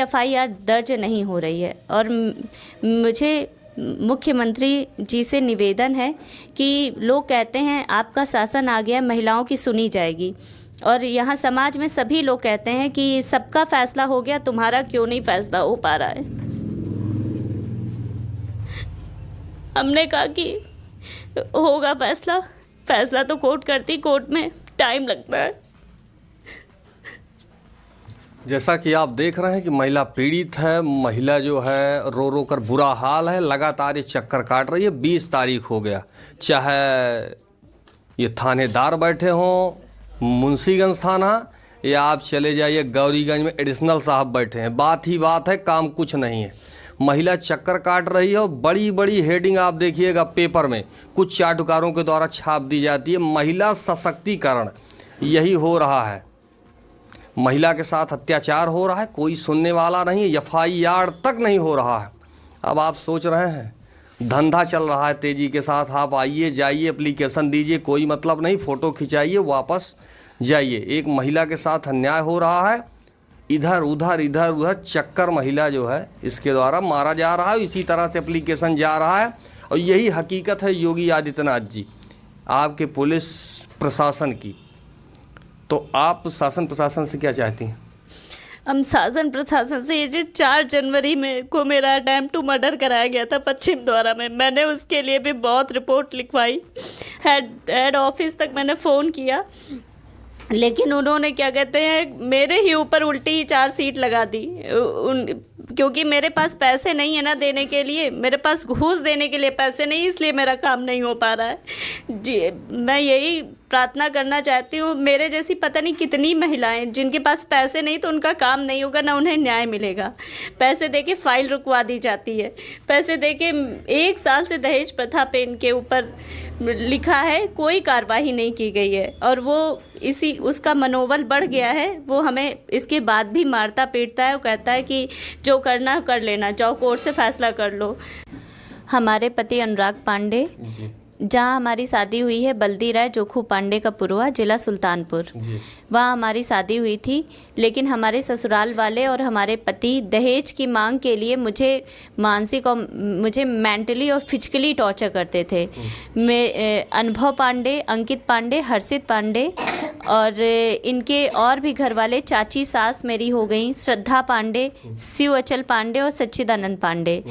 FIR दर्ज नहीं हो रही है। और मुझे मुख्यमंत्री जी से निवेदन है कि लोग कहते हैं आपका शासन आ गया, महिलाओं की सुनी जाएगी, और यहाँ समाज में सभी लोग कहते हैं कि सबका फैसला हो गया, तुम्हारा क्यों नहीं फैसला हो पा रहा है। हमने कहा कि होगा फैसला, फैसला तो कोर्ट करती, कोर्ट में टाइम लगता है। जैसा कि आप देख रहे हैं कि महिला पीड़ित है, महिला जो है रो रो कर बुरा हाल है, लगातार ये चक्कर काट रही है। 20 तारीख हो गया, चाहे ये थानेदार बैठे हों मुंशीगंज थाना, या आप चले जाइए गौरीगंज में एडिशनल साहब बैठे हैं, बात ही बात है, काम कुछ नहीं है। महिला चक्कर काट रही है और बड़ी बड़ी हेडिंग आप देखिएगा पेपर में कुछ चाटुकारों के द्वारा छाप दी जाती है। महिला सशक्तिकरण यही हो रहा है, महिला के साथ अत्याचार हो रहा है, कोई सुनने वाला नहीं है, एफआईआर तक नहीं हो रहा है। अब आप सोच रहे हैं धंधा चल रहा है तेज़ी के साथ, आप आइए जाइए एप्लीकेशन दीजिए, कोई मतलब नहीं, फ़ोटो खिंचाइए वापस जाइए। एक महिला के साथ अन्याय हो रहा है, इधर उधर चक्कर महिला जो है इसके द्वारा मारा जा रहा है, इसी तरह से एप्लीकेशन जा रहा है। और यही हकीकत है योगी आदित्यनाथ जी आपके पुलिस प्रशासन की। तो आप शासन प्रशासन से क्या चाहती हैं? हम शासन प्रशासन से, ये जो 4 जनवरी में को मेरा अटैम्प्ट टू मर्डर कराया गया था पश्चिम द्वारा में, मैंने उसके लिए भी बहुत रिपोर्ट लिखवाई, हेड ऑफिस तक मैंने फ़ोन किया, लेकिन उन्होंने क्या कहते हैं मेरे ही ऊपर उल्टी 4 सीट लगा दी। क्योंकि मेरे पास पैसे नहीं है ना देने के लिए, मेरे पास घूस देने के लिए पैसे नहीं, इसलिए मेरा काम नहीं हो पा रहा है जी। मैं यही प्रार्थना करना चाहती हूँ, मेरे जैसी पता नहीं कितनी महिलाएं जिनके पास पैसे नहीं तो उनका काम नहीं होगा, ना उन्हें न्याय मिलेगा। पैसे देके फाइल रुकवा दी जाती है, पैसे देके 1 साल से दहेज प्रथा पे इनके ऊपर लिखा है, कोई कार्रवाई नहीं की गई है, और वो उसका मनोबल बढ़ गया है। वो हमें इसके बाद भी मारता पीटता है, वो कहता है कि जो करना कर लेना, जाओ कोर्ट से फैसला कर लो। हमारे पति अनुराग पांडे, जहाँ हमारी शादी हुई है बल्दी राय जोखू पांडे का पुरवा, जिला सुल्तानपुर, वहाँ हमारी शादी हुई थी। लेकिन हमारे ससुराल वाले और हमारे पति दहेज की मांग के लिए मुझे मानसिक और मुझे मेंटली और फिजिकली टॉर्चर करते थे। मैं अनुभव पांडे, अंकित पांडे, हर्षित पांडे और इनके और भी घर वाले, चाची सास मेरी हो गई, श्रद्धा पांडे, शिव अचल पांडे और सच्चिदानंद पांडे,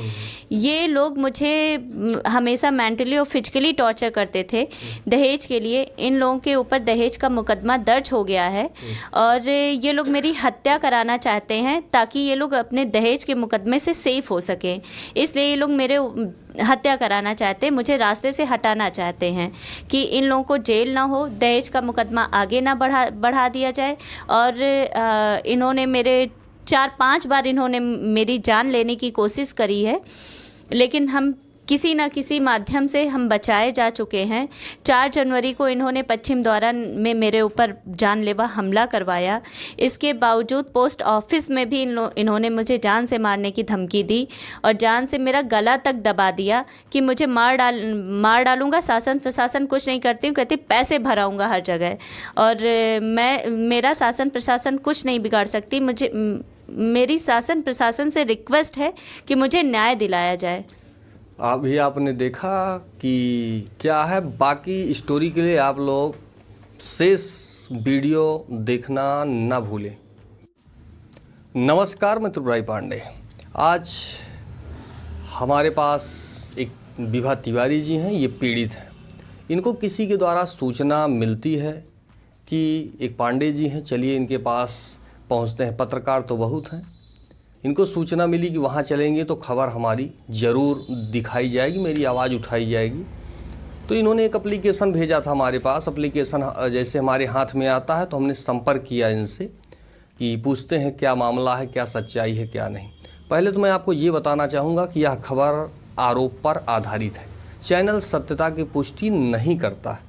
ये लोग मुझे हमेशा मेंटली और फिजिकली टॉर्चर करते थे दहेज के लिए। इन लोगों के ऊपर दहेज का मुकदमा दर्ज हो गया है और ये लोग मेरी हत्या कराना चाहते हैं ताकि ये लोग अपने दहेज के मुकदमे से सेफ हो सकें। इसलिए ये लोग मेरे हत्या कराना चाहते हैं, मुझे रास्ते से हटाना चाहते हैं कि इन लोगों को जेल ना हो, दहेज का मुकदमा आगे ना बढ़ा दिया जाए। और इन्होंने मेरे 4-5 बार इन्होंने मेरी जान लेने की कोशिश करी है, लेकिन हम किसी न किसी माध्यम से हम बचाए जा चुके हैं। 4 जनवरी को इन्होंने पश्चिम द्वारा में मेरे ऊपर जानलेवा हमला करवाया। इसके बावजूद पोस्ट ऑफिस में भी इन्होंने मुझे जान से मारने की धमकी दी और जान से मेरा गला तक दबा दिया कि मुझे मार डालूंगा, शासन प्रशासन कुछ नहीं करती हूँ, कहती पैसे भराऊंगा हर जगह। और मेरा शासन प्रशासन कुछ नहीं बिगाड़ सकती। मेरी शासन प्रशासन से रिक्वेस्ट है कि मुझे न्याय दिलाया जाए। अभी आपने देखा कि क्या है, बाकी स्टोरी के लिए आप लोग शेष वीडियो देखना ना भूलें। नमस्कार, मैं त्रिपुरारी पांडे। आज हमारे पास एक विभा तिवारी जी हैं, ये पीड़ित हैं। इनको किसी के द्वारा सूचना मिलती है कि एक पांडे जी हैं, चलिए इनके पास पहुंचते हैं। पत्रकार तो बहुत हैं, इनको सूचना मिली कि वहाँ चलेंगे तो खबर हमारी ज़रूर दिखाई जाएगी, मेरी आवाज़ उठाई जाएगी। तो इन्होंने एक एप्लीकेशन भेजा था हमारे पास। एप्लीकेशन जैसे हमारे हाथ में आता है तो हमने संपर्क किया इनसे कि पूछते हैं क्या मामला है, क्या सच्चाई है, क्या नहीं। पहले तो मैं आपको ये बताना चाहूँगा कि यह खबर आरोप पर आधारित है। चैनल सत्यता की पुष्टि नहीं करता है।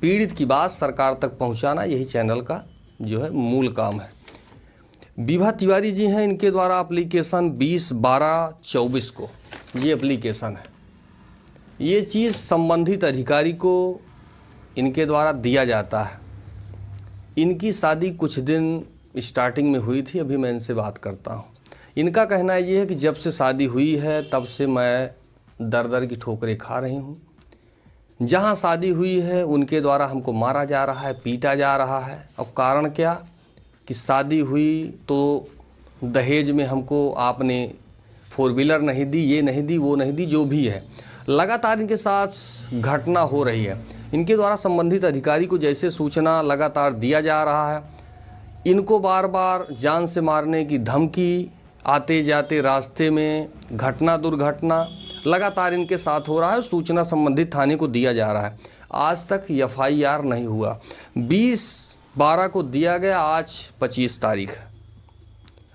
पीड़ित की बात सरकार तक पहुँचाना यही चैनल का जो है मूल काम है। विभा तिवारी जी हैं, इनके द्वारा एप्लीकेशन 20/12/24 को ये एप्लीकेशन है। ये चीज़ संबंधित अधिकारी को इनके द्वारा दिया जाता है। इनकी शादी कुछ दिन स्टार्टिंग में हुई थी, अभी मैं इनसे बात करता हूँ। इनका कहना ये है कि जब से शादी हुई है तब से मैं दर दर की ठोकरें खा रही हूँ। जहाँ शादी हुई है उनके द्वारा हमको मारा जा रहा है, पीटा जा रहा है। अब कारण क्या कि शादी हुई तो दहेज में हमको आपने 4 व्हीलर नहीं दी, ये नहीं दी, वो नहीं दी, जो भी है। लगातार इनके साथ घटना हो रही है। इनके द्वारा संबंधित अधिकारी को जैसे सूचना लगातार दिया जा रहा है, इनको बार बार जान से मारने की धमकी, आते जाते रास्ते में घटना दुर्घटना लगातार इनके साथ हो रहा है। सूचना संबंधित थाने को दिया जा रहा है। आज तक FIR नहीं हुआ। 20/12 को दिया गया, आज 25 तारीख है।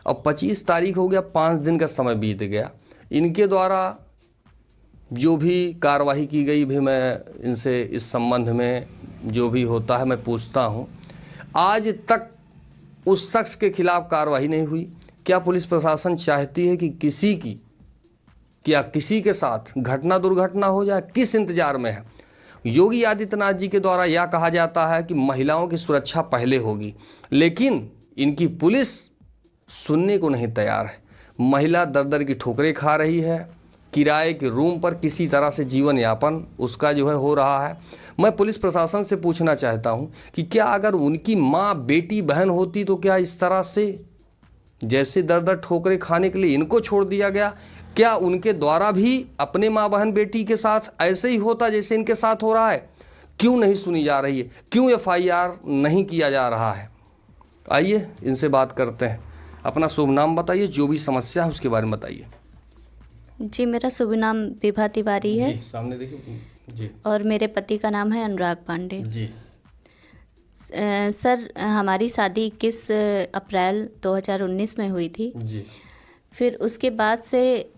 अब 25 तारीख हो गया, 5 दिन का समय बीत गया। इनके द्वारा जो भी कार्रवाई की गई भी मैं इनसे इस संबंध में जो भी होता है मैं पूछता हूँ। आज तक उस शख्स के खिलाफ कार्रवाई नहीं हुई। क्या पुलिस प्रशासन चाहती है कि किसी के साथ घटना दुर्घटना हो जाए? किस इंतजार में है? योगी आदित्यनाथ जी के द्वारा यह कहा जाता है कि महिलाओं की सुरक्षा पहले होगी, लेकिन इनकी पुलिस सुनने को नहीं तैयार है। महिला दर दर की ठोकरें खा रही है, किराए के रूम पर किसी तरह से जीवन यापन उसका जो है हो रहा है। मैं पुलिस प्रशासन से पूछना चाहता हूं कि क्या अगर उनकी माँ, बेटी, बहन होती तो क्या इस तरह से जैसे दर दर ठोकरें खाने के लिए इनको छोड़ दिया गया, क्या उनके द्वारा भी अपने माँ, बहन, बेटी के साथ ऐसे ही होता जैसे इनके साथ हो रहा है? क्यों नहीं सुनी जा रही है? क्यों FIR नहीं किया जा रहा है? आइए इनसे बात करते हैं। अपना शुभ नाम बताइए, जो भी समस्या है उसके बारे में बताइए। जी, मेरा शुभ नाम विभा तिवारी है। जी, सामने देखिए जी। और मेरे पति का नाम है अनुराग पांडे जी। सर, हमारी शादी 21 अप्रैल 2019 में हुई थी जी। फिर उसके बाद से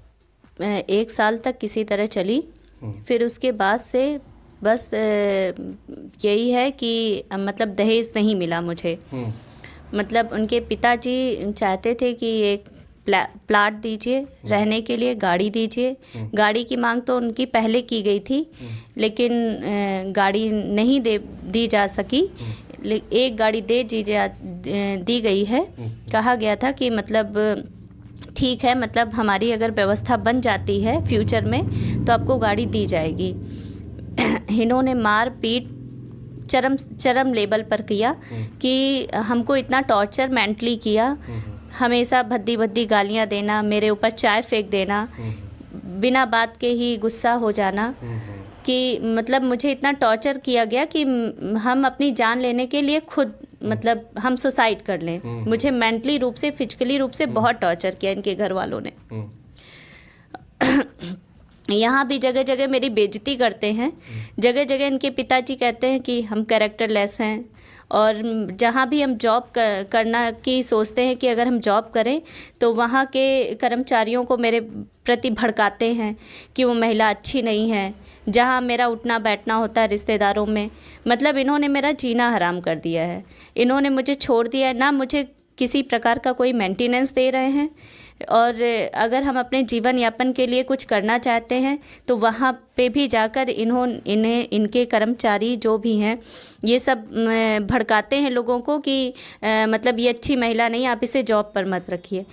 1 साल तक किसी तरह चली। फिर उसके बाद से बस यही है कि मतलब दहेज नहीं मिला मुझे। मतलब उनके पिताजी चाहते थे कि एक प्लाट दीजिए रहने के लिए, गाड़ी दीजिए। गाड़ी की मांग तो उनकी पहले की गई थी, लेकिन गाड़ी नहीं दी जा सकी। एक गाड़ी दी गई है। कहा गया था कि मतलब ठीक है, मतलब हमारी अगर व्यवस्था बन जाती है फ्यूचर में तो आपको गाड़ी दी जाएगी। इन्होंने मार पीट चरम लेवल पर किया कि हमको इतना टॉर्चर मेंटली किया। हमेशा भद्दी गालियां देना, मेरे ऊपर चाय फेंक देना, बिना बात के ही गुस्सा हो जाना कि मतलब मुझे इतना टॉर्चर किया गया कि हम अपनी जान लेने के लिए खुद मतलब हम सुसाइड कर लें। मुझे मेंटली रूप से, फिजिकली रूप से बहुत टॉर्चर किया इनके घर वालों ने। यहाँ भी जगह जगह मेरी बेइज्जती करते हैं। जगह जगह इनके पिताजी कहते हैं कि हम कैरेक्टरलेस हैं। और जहाँ भी हम जॉब करना की सोचते हैं कि अगर हम जॉब करें तो वहाँ के कर्मचारियों को मेरे प्रति भड़काते हैं कि वो महिला अच्छी नहीं है। जहाँ मेरा उठना बैठना होता है रिश्तेदारों में, मतलब इन्होंने मेरा जीना हराम कर दिया है। इन्होंने मुझे छोड़ दिया है, ना मुझे किसी प्रकार का कोई मेंटेनेंस दे रहे हैं। और अगर हम अपने जीवन यापन के लिए कुछ करना चाहते हैं तो वहाँ पे भी जाकर इनके कर्मचारी जो भी हैं ये सब भड़काते हैं लोगों को कि मतलब ये अच्छी महिला नहीं, आप इसे जॉब पर मत रखिए।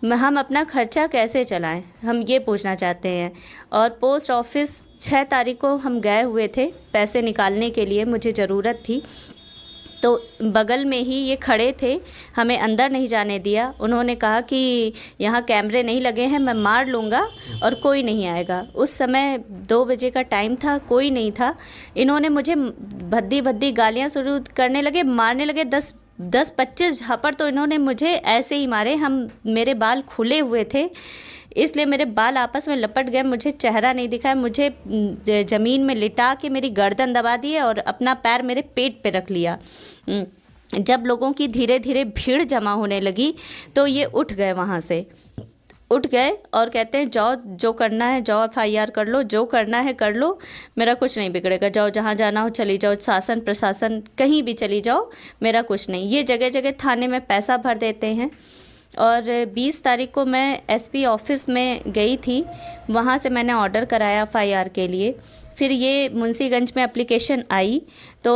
हम अपना खर्चा कैसे चलाएं, हम ये पूछना चाहते हैं। और पोस्ट ऑफिस 6 तारीख को हम गए हुए थे पैसे निकालने के लिए, मुझे ज़रूरत थी। तो बगल में ही ये खड़े थे, हमें अंदर नहीं जाने दिया। उन्होंने कहा कि यहाँ कैमरे नहीं लगे हैं, मैं मार लूँगा और कोई नहीं आएगा। उस समय 2 बजे का टाइम था, कोई नहीं था। इन्होंने मुझे भद्दी गालियाँ शुरू करने लगे, मारने लगे। 10-25 झापड़ तो इन्होंने मुझे ऐसे ही मारे। मेरे बाल खुले हुए थे इसलिए मेरे बाल आपस में लपट गए, मुझे चेहरा नहीं दिखा। मुझे ज़मीन में लिटा के मेरी गर्दन दबा दी और अपना पैर मेरे पेट पे रख लिया। जब लोगों की धीरे धीरे भीड़ जमा होने लगी तो ये उठ गए, वहाँ से उठ गए और कहते हैं जाओ, जो करना है जाओ, FIR कर लो, जो करना है कर लो, मेरा कुछ नहीं बिगड़ेगा, जाओ जहाँ जाना हो चली जाओ, शासन प्रशासन कहीं भी चली जाओ, मेरा कुछ नहीं। ये जगह जगह थाने में पैसा भर देते हैं और 20 तारीख को मैं एसपी ऑफिस में गई थी, वहाँ से मैंने ऑर्डर कराया एफआईआर के लिए। फिर ये मुंशीगंज में एप्लीकेशन आई तो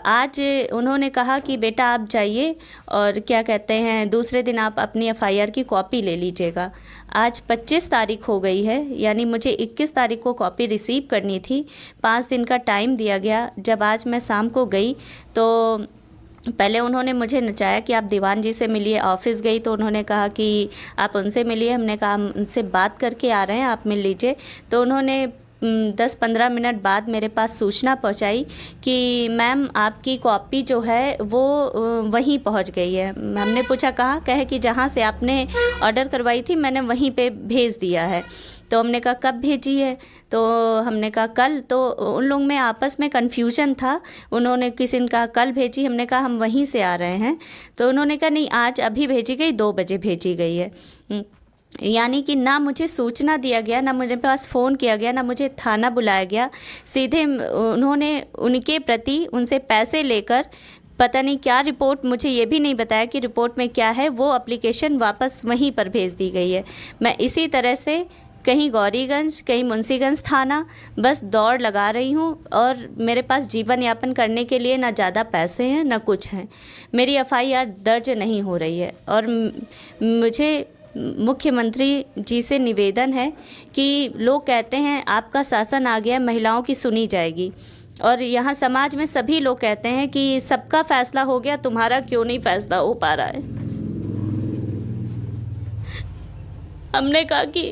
आज उन्होंने कहा कि बेटा आप जाइए और क्या कहते हैं दूसरे दिन आप अपनी एफआईआर की कॉपी ले लीजिएगा। आज 25 तारीख हो गई है, यानी मुझे 21 तारीख को कॉपी रिसीव करनी थी। 5 दिन का टाइम दिया गया। जब आज मैं शाम को गई तो पहले उन्होंने मुझे नचाया कि आप दीवान जी से मिलिए। ऑफिस गई तो उन्होंने कहा कि आप उनसे मिलिए। हमने कहा हम उनसे बात करके आ रहे हैं, आप मिल लीजिए। तो उन्होंने 10-15 मिनट बाद मेरे पास सूचना पहुंचाई कि मैम आपकी कॉपी जो है वो वहीं पहुंच गई है। हमने पूछा कहाँ? कहे कि जहाँ से आपने ऑर्डर करवाई थी मैंने वहीं पे भेज दिया है। तो हमने कहा कब भेजी है? तो हमने कहा कल। तो उन लोगों में आपस में कन्फ्यूजन था। उन्होंने किसी ने कहा कल भेजी, हमने कहा हम वहीं से आ रहे हैं। तो उन्होंने कहा नहीं आज अभी भेजी गई, 2 बजे भेजी गई है। यानी कि ना मुझे सूचना दिया गया, ना मुझे पास फ़ोन किया गया, ना मुझे थाना बुलाया गया। सीधे उन्होंने उनके प्रति उनसे पैसे लेकर पता नहीं क्या रिपोर्ट, मुझे ये भी नहीं बताया कि रिपोर्ट में क्या है, वो एप्लीकेशन वापस वहीं पर भेज दी गई है। मैं इसी तरह से कहीं गौरीगंज, कहीं मुंशीगंज थाना बस दौड़ लगा रही हूँ और मेरे पास जीवन यापन करने के लिए ना ज़्यादा पैसे हैं ना कुछ हैं। मेरी एफआईआर दर्ज नहीं हो रही है और मुझे मुख्यमंत्री जी से निवेदन है कि लोग कहते हैं आपका शासन आ गया, महिलाओं की सुनी जाएगी, और यहाँ समाज में सभी लोग कहते हैं कि सबका फैसला हो गया, तुम्हारा क्यों नहीं फैसला हो पा रहा है। हमने कहा कि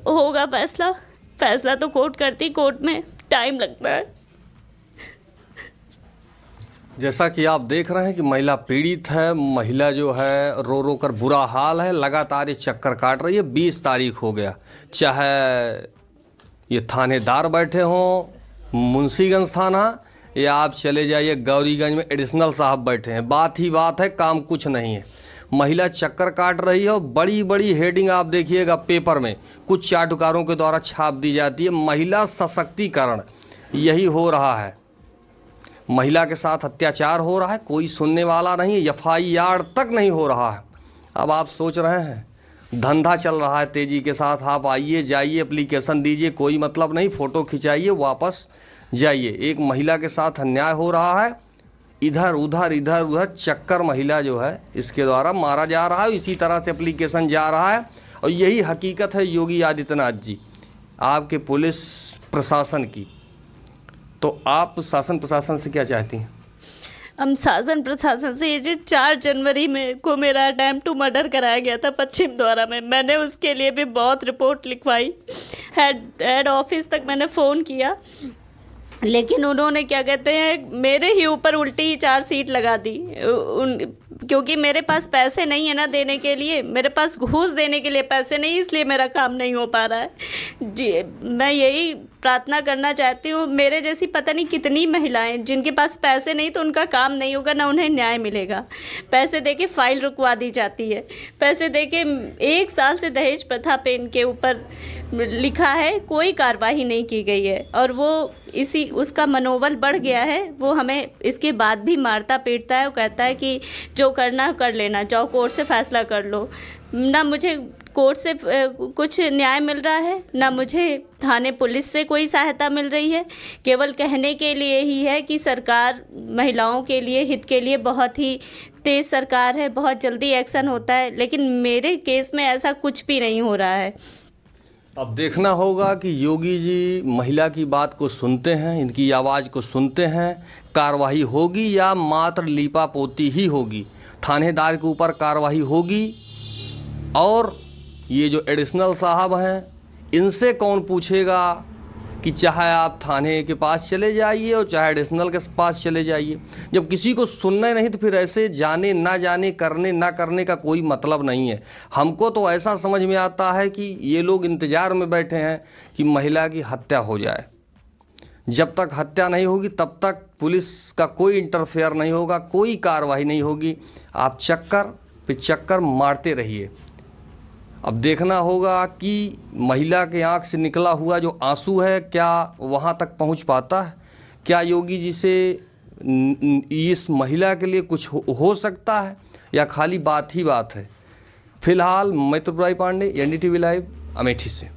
होगा फैसला, फैसला तो कोर्ट करती, कोर्ट में टाइम लगता है। जैसा कि आप देख रहे हैं कि महिला पीड़ित है, महिला जो है रो रो कर बुरा हाल है, लगातार ये चक्कर काट रही है। 20 तारीख हो गया, चाहे ये थानेदार बैठे हों मुंशीगंज थाना या आप चले जाइए गौरीगंज में एडिशनल साहब बैठे हैं, बात ही बात है, काम कुछ नहीं है। महिला चक्कर काट रही है और बड़ी बड़ी हेडिंग आप देखिएगा पेपर में कुछ चाटुकारों के द्वारा छाप दी जाती है। महिला सशक्तिकरण यही हो रहा है, महिला के साथ अत्याचार हो रहा है, कोई सुनने वाला नहीं है, एफआईआर तक नहीं हो रहा है। अब आप सोच रहे हैं धंधा चल रहा है तेज़ी के साथ, आप आइए जाइए एप्लीकेशन दीजिए, कोई मतलब नहीं, फ़ोटो खिंचाइए वापस जाइए। एक महिला के साथ अन्याय हो रहा है, इधर उधर चक्कर महिला जो है इसके द्वारा मारा जा रहा है, इसी तरह से एप्लीकेशन जा रहा है। और यही हकीकत है योगी आदित्यनाथ जी आपके पुलिस प्रशासन की। तो आप शासन प्रशासन से क्या चाहती हैं? हम शासन प्रशासन से, ये जो 4 जनवरी में को मेरा अटेम्प्ट टू मर्डर कराया गया था पश्चिम द्वारा में, मैंने उसके लिए भी बहुत रिपोर्ट लिखवाई, हेड ऑफिस तक मैंने फ़ोन किया, लेकिन उन्होंने क्या कहते हैं मेरे ही ऊपर उल्टी ही 4 सीट लगा दी। क्योंकि मेरे पास पैसे नहीं है ना देने के लिए, मेरे पास घूस देने के लिए पैसे नहीं, इसलिए मेरा काम नहीं हो पा रहा है जी। मैं यही प्रार्थना करना चाहती हूँ, मेरे जैसी पता नहीं कितनी महिलाएं जिनके पास पैसे नहीं तो उनका काम नहीं होगा, ना उन्हें न्याय मिलेगा। पैसे देके फाइल रुकवा दी जाती है, पैसे देके 1 साल से दहेज प्रथा पे इनके ऊपर लिखा है, कोई कार्रवाई नहीं की गई है, और वो इसी उसका मनोबल बढ़ गया है। वो हमें इसके बाद भी मारता पीटता है, वो कहता है कि जो करना कर लेना, जाओ कोर्ट से फैसला कर लो। ना मुझे कोर्ट से कुछ न्याय मिल रहा है, ना मुझे थाने पुलिस से कोई सहायता मिल रही है। केवल कहने के लिए ही है कि सरकार महिलाओं के लिए, हित के लिए बहुत ही तेज़ सरकार है, बहुत जल्दी एक्शन होता है, लेकिन मेरे केस में ऐसा कुछ भी नहीं हो रहा है। अब देखना होगा कि योगी जी महिला की बात को सुनते हैं, इनकी आवाज़ को सुनते हैं, कार्रवाई होगी या मात्र लीपापोती ही होगी, थानेदार के ऊपर कार्रवाई होगी। और ये जो एडिशनल साहब हैं इनसे कौन पूछेगा कि चाहे आप थाने के पास चले जाइए और चाहे एडिशनल के पास चले जाइए। जब किसी को सुनना नहीं तो फिर ऐसे जाने ना जाने, करने ना करने का कोई मतलब नहीं है। हमको तो ऐसा समझ में आता है कि ये लोग इंतज़ार में बैठे हैं कि महिला की हत्या हो जाए। जब तक हत्या नहीं होगी तब तक पुलिस का कोई इंटरफेयर नहीं होगा, कोई कार्रवाई नहीं होगी। आप चक्कर पे चक्कर मारते रहिए। अब देखना होगा कि महिला के आंख से निकला हुआ जो आंसू है क्या वहां तक पहुंच पाता है, क्या योगी जी से इस महिला के लिए कुछ हो सकता है, या खाली बात ही बात है। फिलहाल मैं त्रिपुरारी पांडे, NDTV लाइव, अमेठी से।